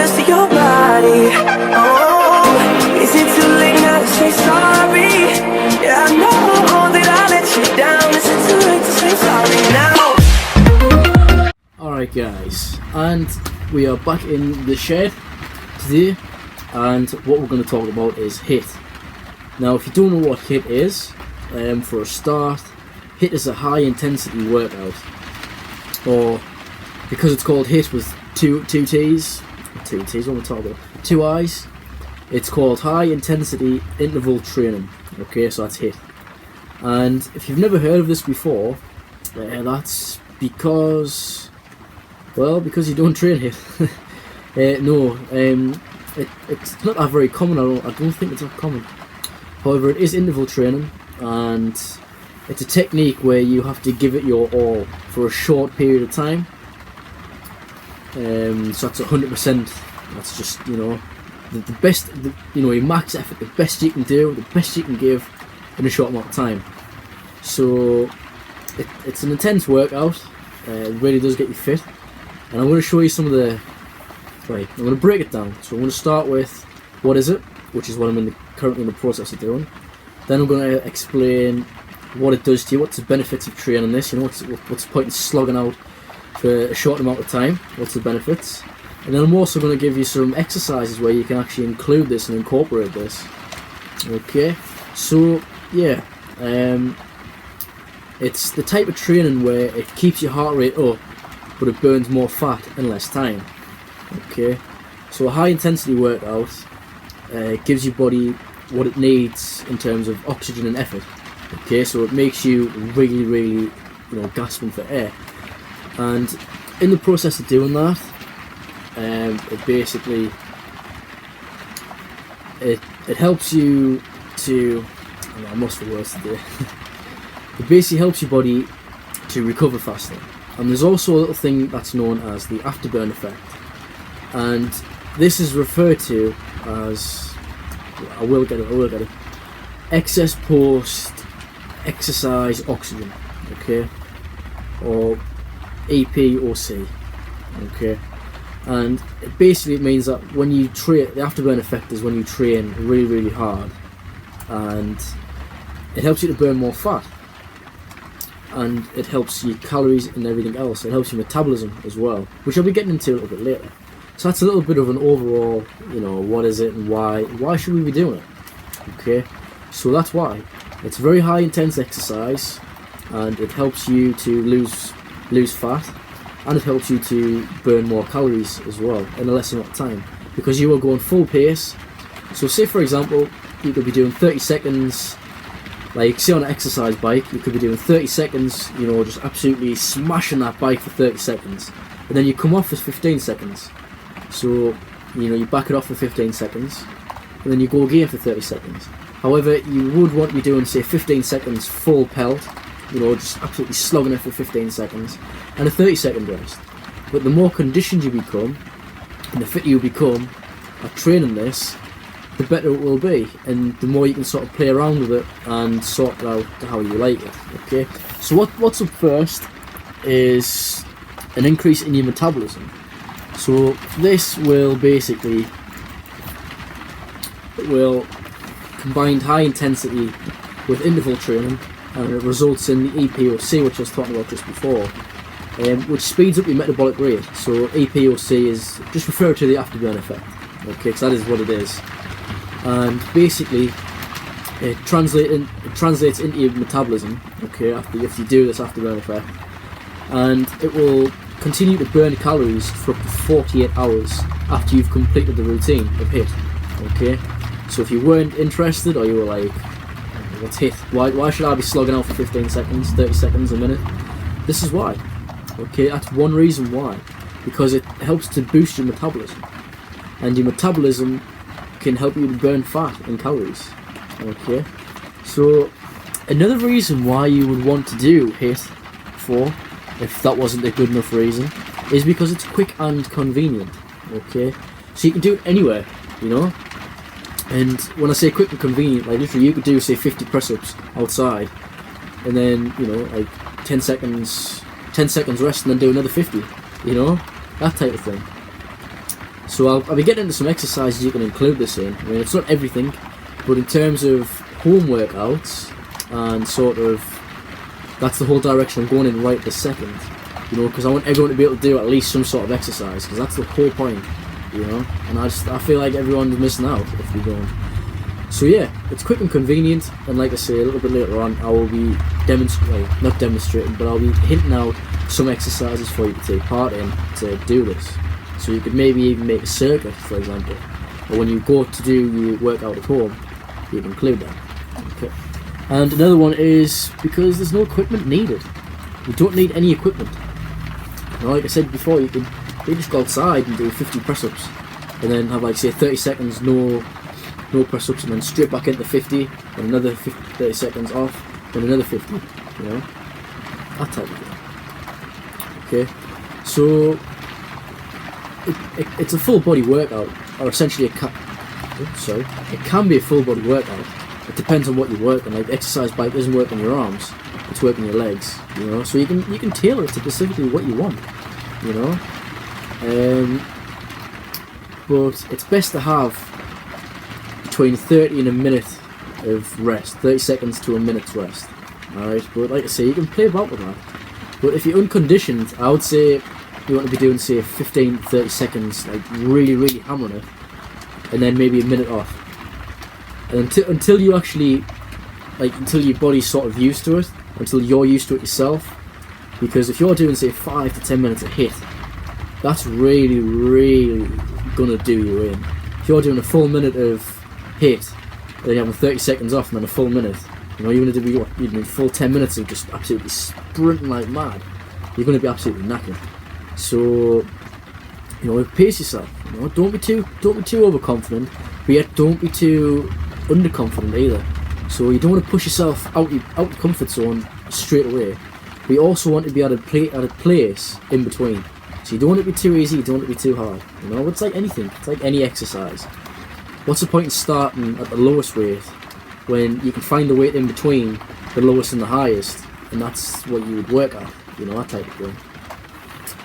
rest of your body. Oh, is it too late now to say sorry? Yeah, I know that I let you down. Is it too late to say sorry now? Alright guys, and we are back in the shed today, and what we're going to talk about is HIIT. Now if you don't know what HIIT is, for a start, HIIT is a high intensity workout, or because it's called HIIT with two T's, what am I talking about? Two I's, it's called high intensity interval training. Okay, so that's HIIT. And if you've never heard of this before, that's because you don't train HIIT. It's not that very common. I don't think it's that common. However, it is interval training, and it's a technique where you have to give it your all for a short period of time. So that's 100%. That's just, the best, your max effort, the best you can do, the best you can give in a short amount of time. So it's an intense workout. It really does get you fit. And I'm going to show you some of the. Right, I'm going to break it down. So I'm going to start with what is it, which is what I'm currently in the process of doing. Then I'm going to explain what it does to you, what's the benefits of training this, what's the point in slogging out for a short amount of time, what's the benefits. And then I'm also going to give you some exercises where you can actually include this and incorporate this. Okay, so yeah, it's the type of training where it keeps your heart rate up, but it burns more fat in less time. Okay, so a high intensity workout gives your body what it needs in terms of oxygen and effort. Okay, so it makes you really, gasping for air. And in the process of doing that, it basically it helps you to. I'm lost for words today. It basically helps your body to recover faster. And there's also a little thing that's known as the afterburn effect, and this is referred to as, I will get it, excess post exercise oxygen, okay, or EPOC, okay. And it means that when you train, the afterburn effect is when you train really hard, and it helps you to burn more fat, and it helps your calories and everything else. It helps your metabolism as well, which I'll be getting into a little bit later. So that's a little bit of an overall, what is it and why should we be doing it? Okay, so that's why. It's very high intense exercise, and it helps you to lose fat, and it helps you to burn more calories as well in a less amount of time, because you are going full pace. So say for example, you could be doing 30 seconds, like say on an exercise bike, you could be doing 30 seconds, just absolutely smashing that bike for 30 seconds, and then you come off for 15 seconds. So, you back it off for 15 seconds, and then you go again for 30 seconds. However, you would want to be doing, say, 15 seconds full pelt, just absolutely slogging it for 15 seconds, and a 30-second rest. But the more conditioned you become, and the fitter you become at training this, the better it will be, and the more you can sort of play around with it and sort it out how you like it. Okay, so what's up first is an increase in your metabolism. So this will basically, it will combine high intensity with interval training, and it results in the EPOC, which I was talking about just before, which speeds up your metabolic rate. So EPOC is just refer to the afterburn effect, okay, because that is what it is. And basically, it translates into your metabolism, okay, if you do this afterburn effect, and it will continue to burn calories for up to 48 hours after you've completed the routine of HIIT. Okay, so if you weren't interested, or you were like, what's HIIT? Why should I be slogging out for 15 seconds, 30 seconds, a minute? This is why. Okay, that's one reason why. Because it helps to boost your metabolism, and your metabolism can help you to burn fat and calories. Okay, so another reason why you would want to do HIIT for, if that wasn't a good enough reason, is because it's quick and convenient. Okay, so you can do it anywhere, and when I say quick and convenient, like literally you could do, say, 50 press-ups outside, and then, like 10 seconds rest, and then do another 50, that type of thing. So I'll be getting into some exercises you can include this in. I mean, it's not everything, but in terms of home workouts and sort of, that's the whole direction I'm going in right this second. You know, because I want everyone to be able to do at least some sort of exercise, because that's the whole point. You know, and I feel like everyone's missing out if we don't. So yeah, it's quick and convenient, and like I say, a little bit later on, I will be not demonstrating, but I'll be hinting out some exercises for you to take part in to do this. So you could maybe even make a circuit, for example, or when you go to do your workout at home, you can include that. Okay. And another one is because there's no equipment needed. You don't need any equipment. Now, like I said before, you just go outside and do 50 press-ups, and then have, like, say 30 seconds no press-ups, and then straight back into 50, and another 30 seconds off, and another 50. You know, that type of thing. Okay, so it's a full body workout, or essentially it can be a full body workout. It depends on what you're working. Like, the exercise bike isn't working your arms, it's working your legs. You know, so you can tailor it to specifically what you want. You know. But it's best to have between 30 and a minute of rest, 30 seconds to a minute's rest. Alright, but like I say, you can play about with that. But if you're unconditioned, I would say you want to be doing, say, 15 to 30 seconds, like really, really hammering it, and then maybe a minute off. And until you actually, like, until your body's sort of used to it, until you're used to it yourself. Because if you're doing, say, 5 to 10 minutes a hit, that's really, really gonna do you in. If you're doing a full minute of hit, and then you have 30 seconds off and then a full minute, you know, you're gonna do you're doing full 10 minutes of just absolutely sprinting like mad. You're gonna be absolutely knackered. So, you know, pace yourself. You know, don't be too overconfident, but yet don't be too underconfident either. So you don't want to push yourself out your comfort zone straight away. But you also want to be at a place in between. So you don't want it to be too easy, you don't want it to be too hard. You know, it's like anything. It's like any exercise. What's the point in starting at the lowest weight when you can find the weight in between the lowest and the highest, and that's what you would work at. You know, that type of thing.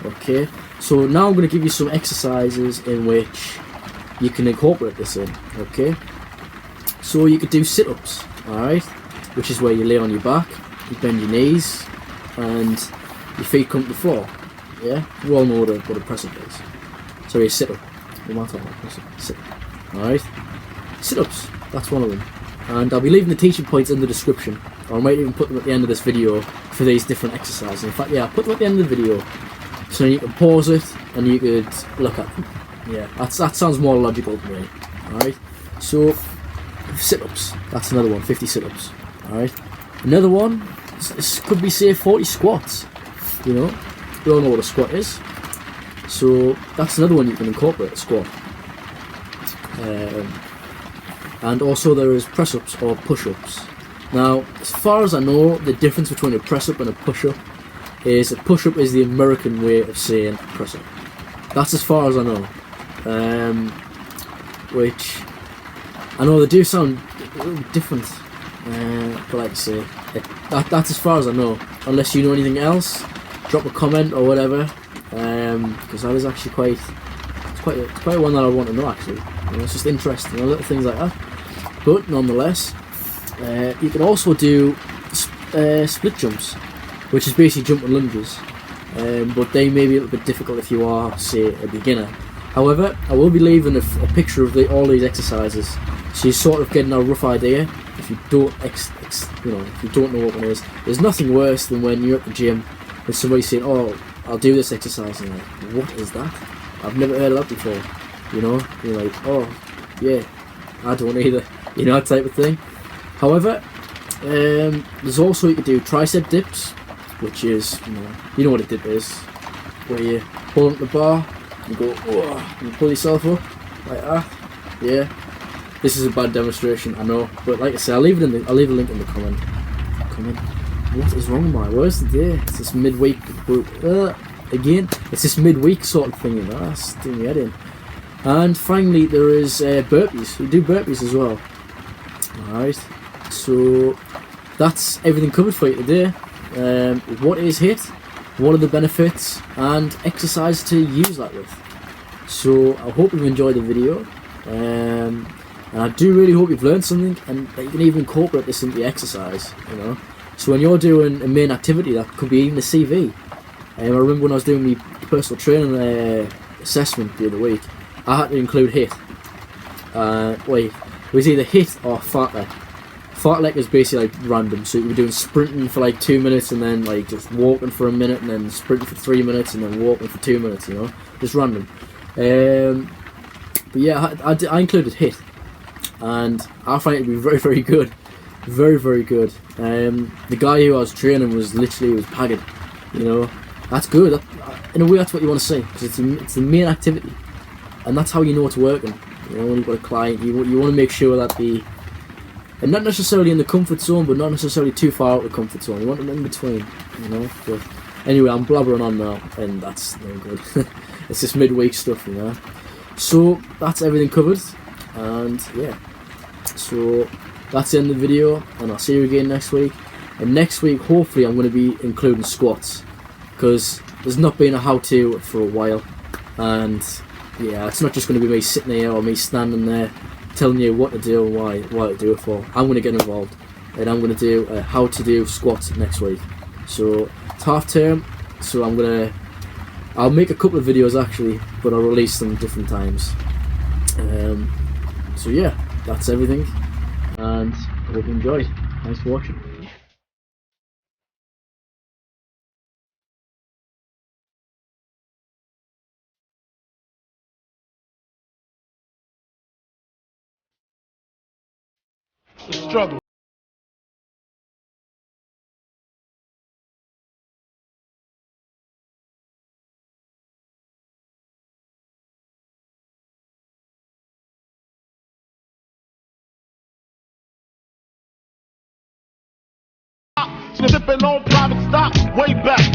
Okay, so now I'm going to give you some exercises in which you can incorporate this in. Okay, so you could do sit-ups, alright, which is where you lay on your back, you bend your knees, and your feet come to the floor. Yeah, we all know what a press-up is. Sorry, a sit-up. What am I talking about? Press-up. Sit-up. Alright, sit-ups, that's one of them. And I'll be leaving the teaching points in the description, or I might even put them at the end of this video for these different exercises. In fact, yeah, I'll put them at the end of the video, so you can pause it and you could look at them. Yeah, that sounds more logical to me. Alright, so sit-ups, that's another one, 50 sit-ups. Alright, another one, this could be, say, 40 squats. You know, we all know what a squat is, so that's another one you can incorporate, a squat. And also there is press-ups or push-ups. Now, as far as I know, the difference between a press-up and a push-up is a push-up is the American way of saying press-up. That's as far as I know. Which I know they do sound a little bit different, but like I say, that's as far as I know. Unless you know anything else, drop a comment or whatever, because that is actually it's quite one that I want to know actually. You know, it's just interesting, you know, little things like that. But nonetheless, you can also do split jumps, which is basically jumping lunges, but they may be a little bit difficult if you are, say, a beginner. However, I will be leaving a picture of all these exercises, so you're sort of getting a rough idea. If you don't, if you don't know what one is, there's nothing worse than when you're at the gym and somebody's saying, "Oh, I'll do this exercise," and you're like, "What is that? I've never heard of that before." You know, you're like, "Oh, yeah, I don't either." You know, that type of thing. However, there's also, you could do tricep dips, which is, you know what a dip is, where you pull up the bar, you go, oh, you pull yourself up like that. Yeah, this is a bad demonstration, I know, but like I said, I'll leave a link in the comment. What is wrong with my words today? It's this midweek again. It's this midweek sort of thing, you know. That's doing my head in. And finally, there is burpees. We do burpees as well. Alright, so that's everything covered for you today. What is HIIT? What are the benefits? And exercise to use that with. So I hope you've enjoyed the video, and I do really hope you've learned something, and that you can even incorporate this into the exercise, you know. So when you're doing a main activity, that could be even a CV. I remember when I was doing my personal training assessment the other week, I had to include HIIT. It was either HIIT or fartlek. Fartlek is basically like random, so you were doing sprinting for like 2 minutes and then like just walking for a minute and then sprinting for 3 minutes and then walking for 2 minutes, you know, just random. But yeah, I included HIIT, and I find it to be very, very good, very, very good. The guy who I was training was pagged, you know. That's good. In a way, that's what you want to see, because it's the main activity, and that's how you know it's working. You know, when you've got a client, you want to make sure that and not necessarily in the comfort zone, but not necessarily too far out of the comfort zone. You want them in between, you know. But anyway, I'm blabbering on now, and that's no good. It's just midweek stuff, you know. So that's everything covered, and yeah. So that's the end of the video, and I'll see you again next week. And next week, hopefully, I'm going to be including squats, because there's not been a how-to for a while, and yeah, it's not just going to be me sitting there or me standing there telling you what to do and why to do it for. I'm going to get involved, and I'm going to do how to do squats next week. So it's half term, so I'll make a couple of videos actually, but I'll release them different times. So yeah, that's everything, and I hope you enjoyed. Thanks for watching. Struggle. Sipping on private stock way back.